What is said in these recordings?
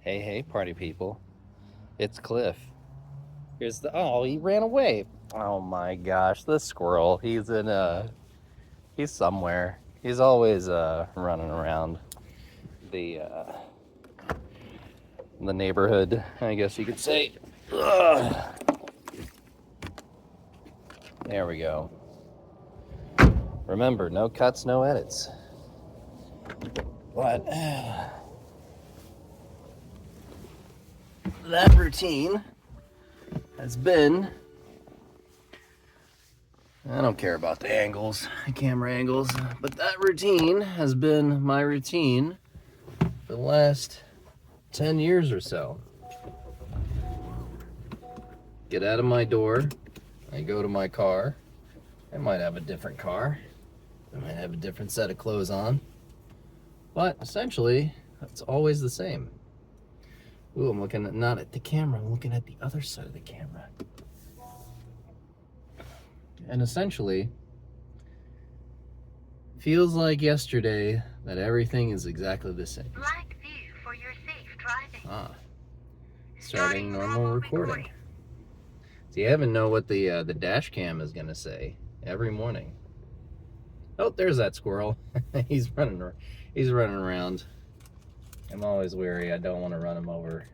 Hey, party people. It's Cliff. Here's the. Oh, he ran away. Oh my gosh, this squirrel. He's somewhere. He's always running around the uh, the neighborhood, I guess you could say. Ugh. There we go. Remember, no cuts, no edits. But that routine has been. I don't care about the angles, camera angles, but that routine has been my routine for the last 10 years or so. Get out of my door, I go to my car. I might have a different car. I might have a different set of clothes on. But essentially, it's always the same. Ooh, I'm looking at, not at the camera, I'm looking at the other side of the camera. And essentially, feels like yesterday that everything is exactly the same. Black view for your safe driving. Starting normal recording. See, I even know what the dash cam is gonna say every morning. Oh, there's that squirrel. He's running around. I'm always wary. I don't want to run him over,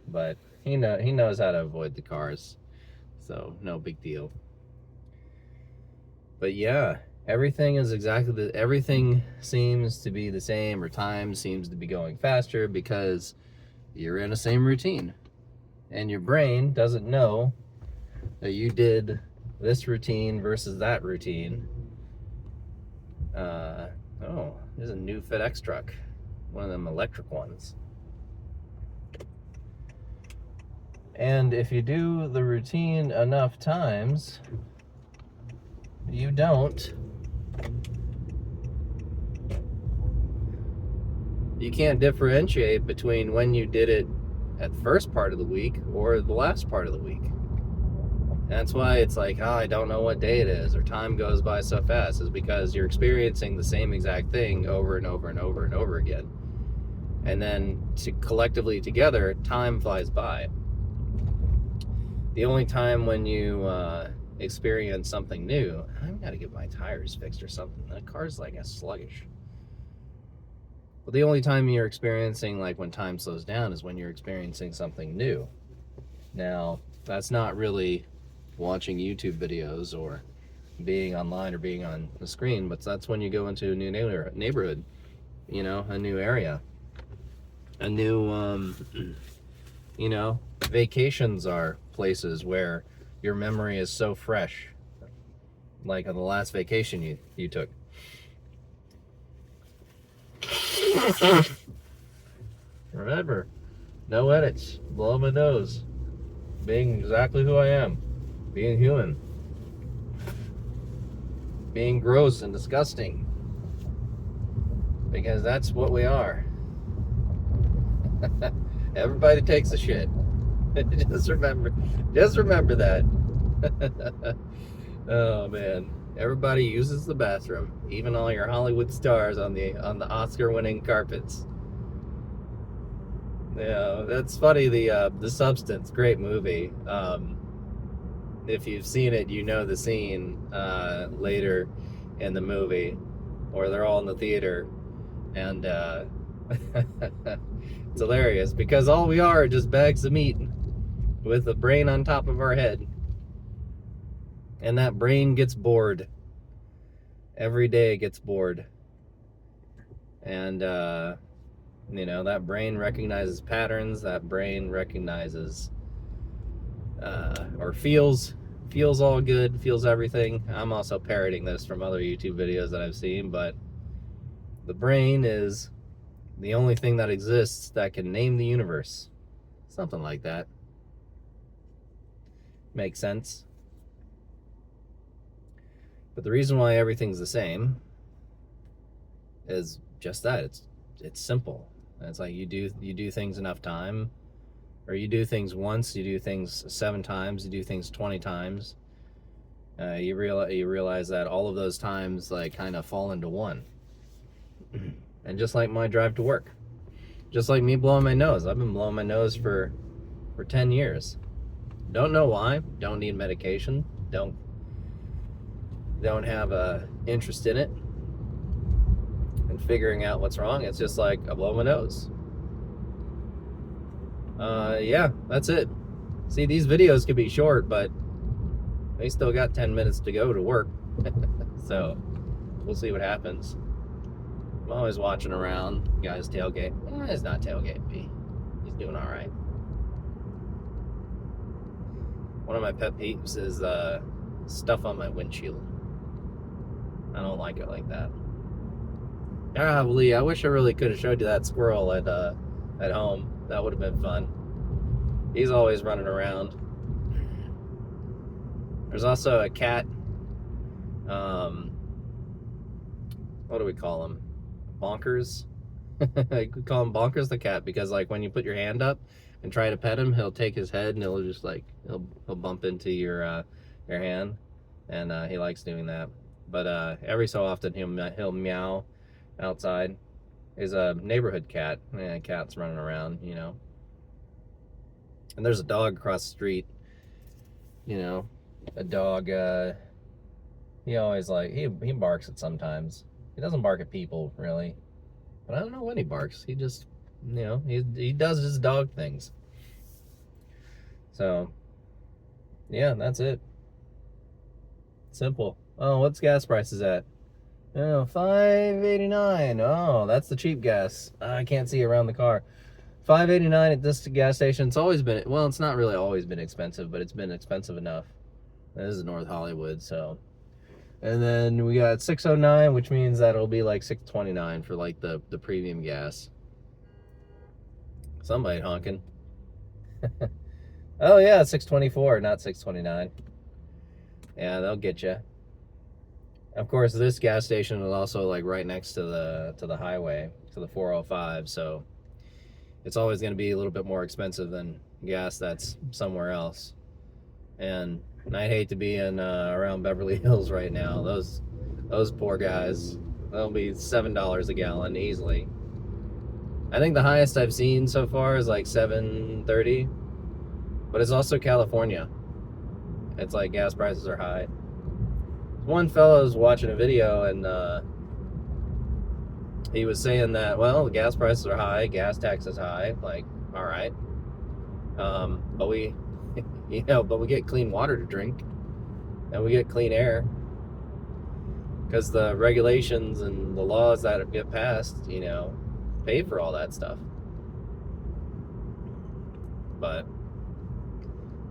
but he knows how to avoid the cars, so no big deal. But yeah, everything seems to be the same, or time seems to be going faster because you're in the same routine, and your brain doesn't know that you did this routine versus that routine. Oh, there's a new FedEx truck, one of them electric ones. And if you do the routine enough times, you can't differentiate between when you did it at the first part of the week or the last part of the week. That's why it's like, oh, I don't know what day it is, or time goes by so fast, is because you're experiencing the same exact thing over and over and over and over again. And then collectively together, time flies by. The only time when you experience something new, I've got to get my tires fixed or something. The car's like a sluggish. But the only time you're experiencing, like when time slows down, is when you're experiencing something new. Now, that's not really watching YouTube videos or being online or being on the screen, but that's when you go into a new neighborhood, a new area, a new, vacations are places where your memory is so fresh, like on the last vacation you took. Remember, no edits, blow my nose, being exactly who I am, being human, being gross and disgusting, because that's what we are. Everybody takes a shit. Just remember that. Oh man, everybody uses the bathroom, even all your Hollywood stars on the Oscar-winning carpets. Yeah, that's funny. The Substance, great movie. If you've seen it, you know the scene later in the movie, or they're all in the theater, and it's hilarious because all we are just bags of meat with a brain on top of our head, and that brain gets bored. Every day it gets bored, and that brain recognizes patterns. That brain recognizes or feels all good, feels everything. I'm also parroting this from other YouTube videos that I've seen, but the brain is the only thing that exists that can name the universe. Something like that. Makes sense. But the reason why everything's the same is just that. It's simple. It's like you do things enough time, or you do things once, you do things 7 times, you do things 20 times. You realize that all of those times like kind of fall into one. And just like my drive to work, Just like me blowing my nose. I've been blowing my nose for 10 years. Don't know why. Don't need medication. Don't have a interest in it and figuring out what's wrong. It's just like I blow my nose. Yeah, that's it. See, these videos could be short, but they still got 10 minutes to go to work. So we'll see what happens. I'm always watching around. Guys tailgate. He's not tailgating me. He's doing all right. One of my pet peeves is stuff on my windshield. I don't like it like that. Lee, I wish I really could have showed you that squirrel at home. That would have been fun. He's always running around. There's also a cat. What do we call him? Bonkers. We call him Bonkers the cat because like when you put your hand up and try to pet him, he'll take his head and he'll just like he'll bump into your hand, and he likes doing that. But every so often he'll meow outside. He's a neighborhood cat. Yeah, cat's running around, you know. And there's a dog across the street. You know, a dog. He always like he barks at sometimes. He doesn't bark at people really, but I don't know when he barks. He just, you know, he does his dog things. So, yeah, that's it. Simple. Oh, what's gas prices at? Oh, $5.89. Oh, that's the cheap gas. I can't see around the car. $5.89 at this gas station. It's always been, well, it's not really always been expensive, but it's been expensive enough. This is North Hollywood, so. And then we got $6.09, which means that it'll be like $6.29 for like the premium gas. Somebody honking. Oh yeah, $6.24, not $6.29. Yeah, they'll get you. Of course, this gas station is also like right next to the highway, to the 405, so it's always going to be a little bit more expensive than gas that's somewhere else. And I'd hate to be in around Beverly Hills right now. Those poor guys. They'll be $7 a gallon easily. I think the highest I've seen so far is like $7.30, but it's also California. It's like gas prices are high. One fellow was watching a video and he was saying that, well, the gas prices are high, gas tax is high. Like, all right, but we, but we get clean water to drink, and we get clean air, because the regulations and the laws that get passed, pay for all that stuff. But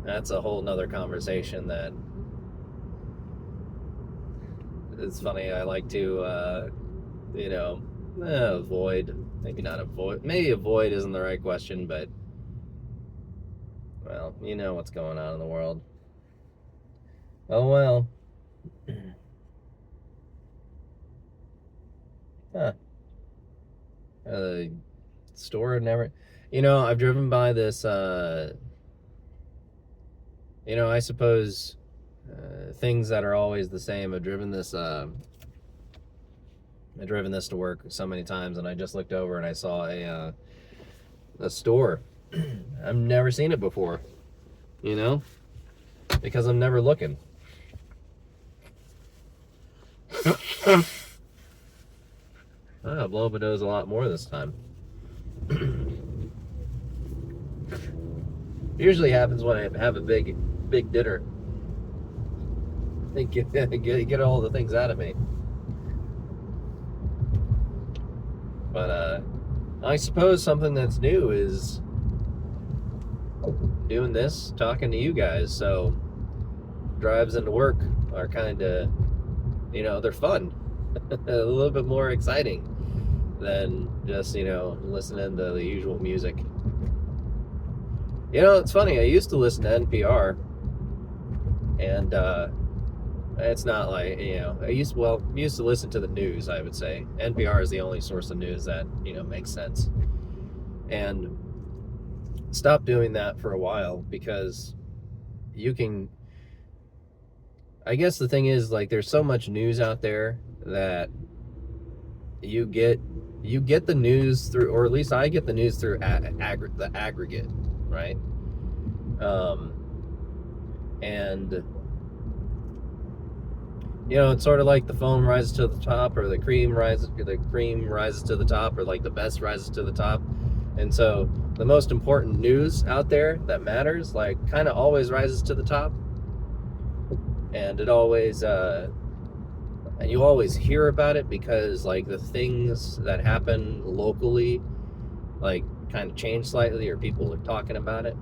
that's a whole nother conversation that it's funny. I like to, avoid. Maybe not avoid. Maybe avoid isn't the right question, but, well, you know what's going on in the world. Oh, well. Huh. Store never... I've driven by this, I suppose... things that are always the same. I've driven this to work so many times, and I just looked over and I saw a store. I've never seen it before, because I'm never looking. I'll blow my nose a lot more this time. Usually happens when I have a big dinner. Get all the things out of me. But I suppose something that's new is doing this, talking to you guys. So drives into work are kind of, they're fun. A little bit more exciting than just, listening to the usual music. It's funny. I used to listen to NPR, and it's not like, I used to listen to the news, I would say. NPR is the only source of news that, makes sense. And stopped doing that for a while because I guess the thing is, like, there's so much news out there that you get you get the news through, or at least I get the news through the aggregate, right? And it's sort of like the foam rises to the top, or the cream rises to the top, or like the best rises to the top. And so the most important news out there that matters, like, kind of always rises to the top. And it always and you always hear about it because, like, the things that happen locally, like, kind of change slightly, or people are talking about it.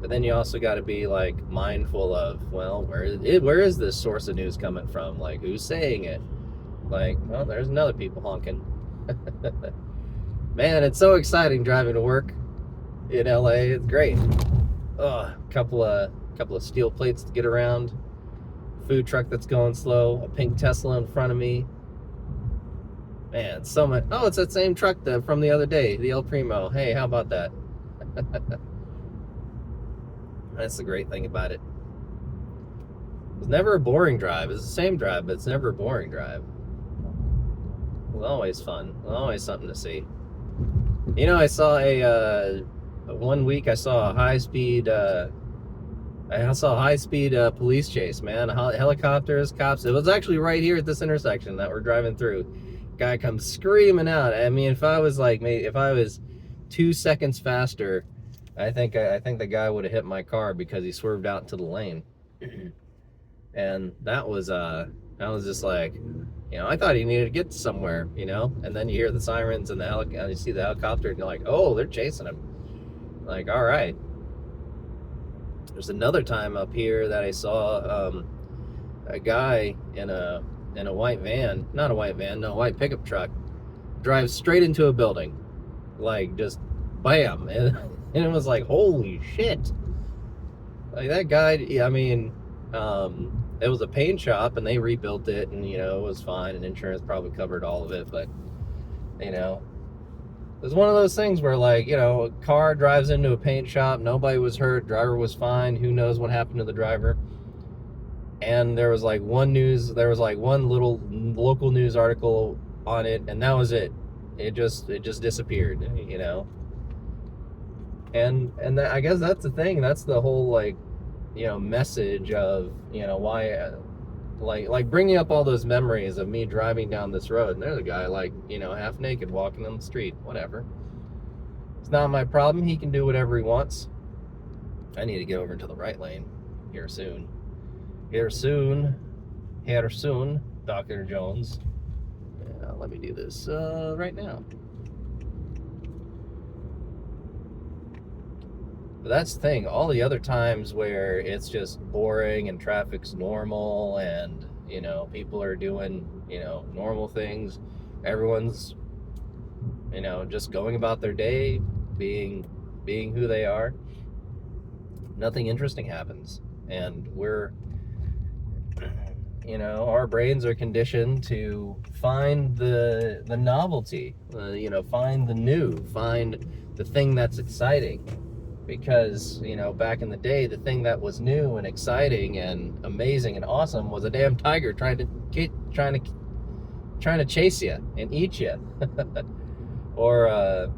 But then you also got to be, like, mindful of, well, where is this source of news coming from? Like, who's saying it? Like, well, there's another people honking. Man, it's so exciting driving to work in LA. It's great. A couple of steel plates to get around. Food truck that's going slow. A pink Tesla in front of me. Man, so much. Oh, it's that same truck from the other day, the El Primo. Hey, how about that? That's the great thing about it. It's never a boring drive. It's the same drive, but it's never a boring drive. It's always fun. Always something to see. I saw one week I saw a high-speed police chase, man. Helicopters, cops. It was actually right here at this intersection that we're driving through. Guy comes screaming out. I mean, if I was 2 seconds faster, I think the guy would have hit my car because he swerved out into the lane. And that was just like, I thought he needed to get somewhere, and then you hear the sirens and you see the helicopter, and you're like, oh, they're chasing him. Like, all right. There's another time up here that I saw a guy in a white van, not a white van, no, white pickup truck, drive straight into a building, like, just bam, and it was like, holy shit. Like, that guy, I mean, it was a paint shop, and they rebuilt it, and it was fine, and insurance probably covered all of it, but it was one of those things where, like, a car drives into a paint shop, nobody was hurt, driver was fine, who knows what happened to the driver. And there was one little local news article on it, and that was it. It just disappeared, And that, I guess that's the thing. That's the whole, message of, why, like bringing up all those memories of me driving down this road, and there's a guy, half naked walking on the street. Whatever. It's not my problem. He can do whatever he wants. I need to get over into the right lane here soon. Here soon, Dr. Jones. Let me do this right now. But that's the thing. All the other times where it's just boring and traffic's normal and, people are doing, normal things. Everyone's, just going about their day, being who they are. Nothing interesting happens. And we're, our brains are conditioned to find the novelty, find the new, find the thing that's exciting. Because, back in the day, the thing that was new and exciting and amazing and awesome was a damn tiger trying to chase you and eat you. Or,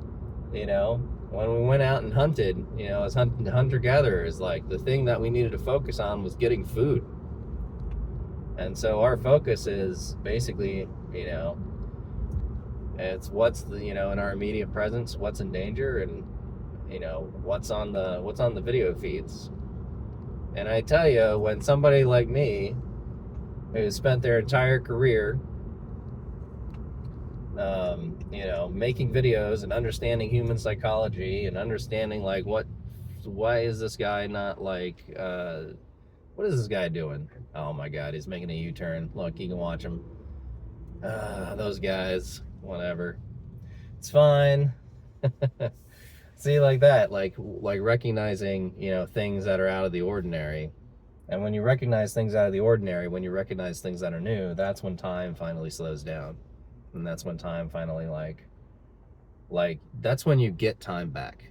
when we went out and hunted, as hunter-gatherers, like, the thing that we needed to focus on was getting food. And so our focus is basically, it's what's in our immediate presence, what's in danger, and what's on the video feeds. And I tell you, when somebody like me, who spent their entire career making videos and understanding human psychology and understanding why is this guy not what is this guy doing? Oh my god, he's making a U-turn. Look, you can watch him. Those guys, whatever, it's fine. See, like that, like recognizing, things that are out of the ordinary. And when you recognize things out of the ordinary, when you recognize things that are new, that's when time finally slows down. And that's when time finally, that's when you get time back.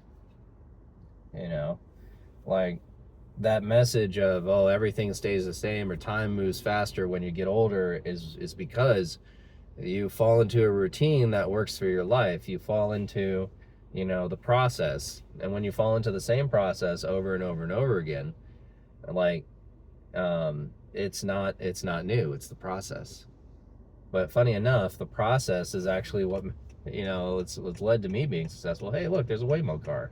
That message of, oh, everything stays the same or time moves faster when you get older is because You fall into a routine that works for your life. You fall into, you know, the process. And when you fall into the same process over and over and over again, like, it's not new. It's the process. But funny enough, the process is actually what, you know, it's led to me being successful. Hey, look, there's a Waymo car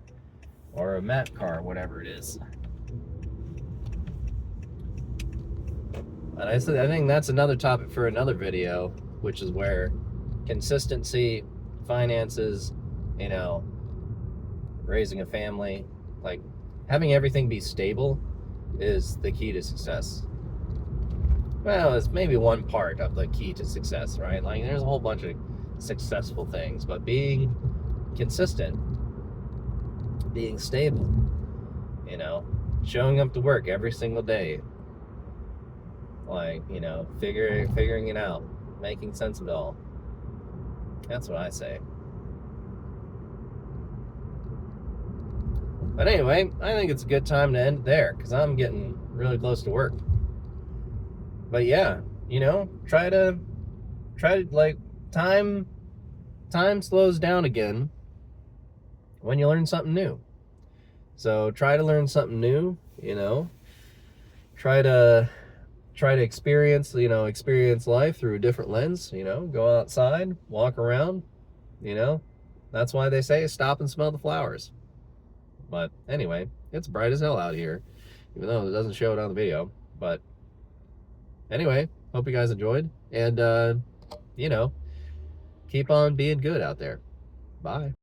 or a Matt car, whatever it is. And I think that's another topic for another video, which is where consistency, finances, you know, raising a family, like having everything be stable is the key to success. Well, it's maybe one part of the key to success, right? Like there's a whole bunch of successful things, but being consistent, being stable, you know, showing up to work every single day, like, you know, figuring it out, making sense of it all. That's what I say. But anyway, I think it's a good time to end there because I'm getting really close to work. But yeah, you know, try to like time slows down again when you learn something new. So try to learn something new, you know. Try to experience life through a different lens, you know. Go outside, walk around, you know. That's why they say stop and smell the flowers. But anyway, it's bright as hell out here, even though it doesn't show it on the video. But anyway, hope you guys enjoyed, and you know, keep on being good out there. Bye.